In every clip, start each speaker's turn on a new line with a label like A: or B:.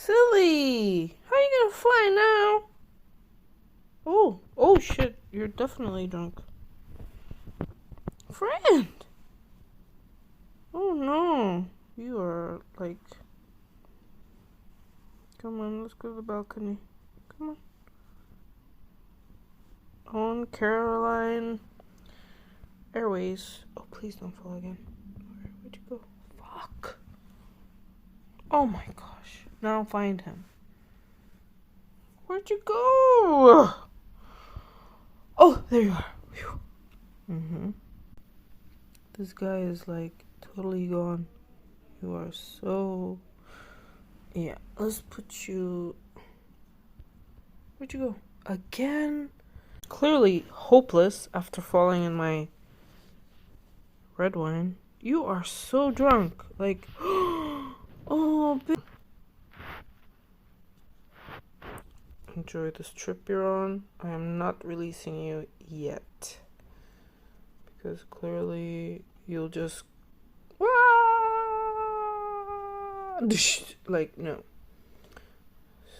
A: Silly! How are you gonna fly now? Oh shit, you're definitely drunk. Friend! Oh no, you are like... Come on, let's go to the balcony. Come on, Caroline Airways. Oh, please don't fall again. Where'd you go? Fuck. Oh my gosh. Now find him. Where'd you go? Oh, there you are. Mm-hmm. This guy is like totally gone. You are so... Yeah, let's put you... Where'd you go? Again? Clearly hopeless after falling in my red wine. You are so drunk. Like, oh, enjoy this trip you're on. I am not releasing you yet. Because clearly you'll just... Like, no.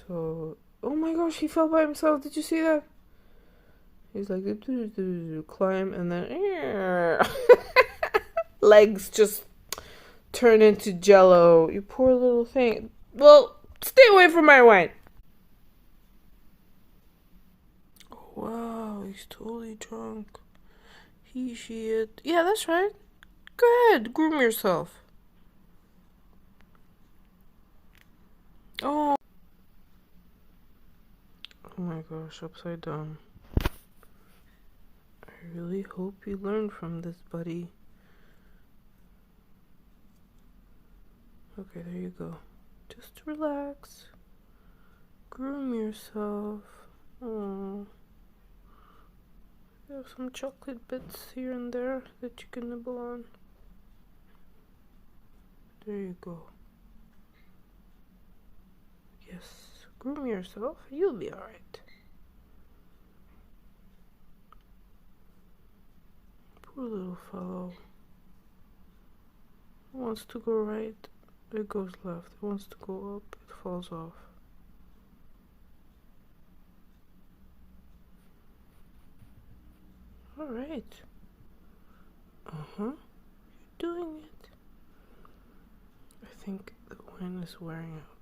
A: So, oh my gosh, he fell by himself. Did you see that? He's like, climb, and then legs just turn into jello. You poor little thing. Well, stay away from my wine. Oh, wow, he's totally drunk. He, she, it. Yeah, that's right. Go ahead, groom yourself. Oh. Oh my gosh, upside down. I really hope you learn from this, buddy. Okay, there you go. Just relax. Groom yourself. Oh. You have some chocolate bits here and there that you can nibble on. There you go. Yes, groom yourself. You'll be alright. Poor little fellow. It wants to go right, it goes left. It wants to go up, it falls off. Alright. You're doing it. I think the wine is wearing out.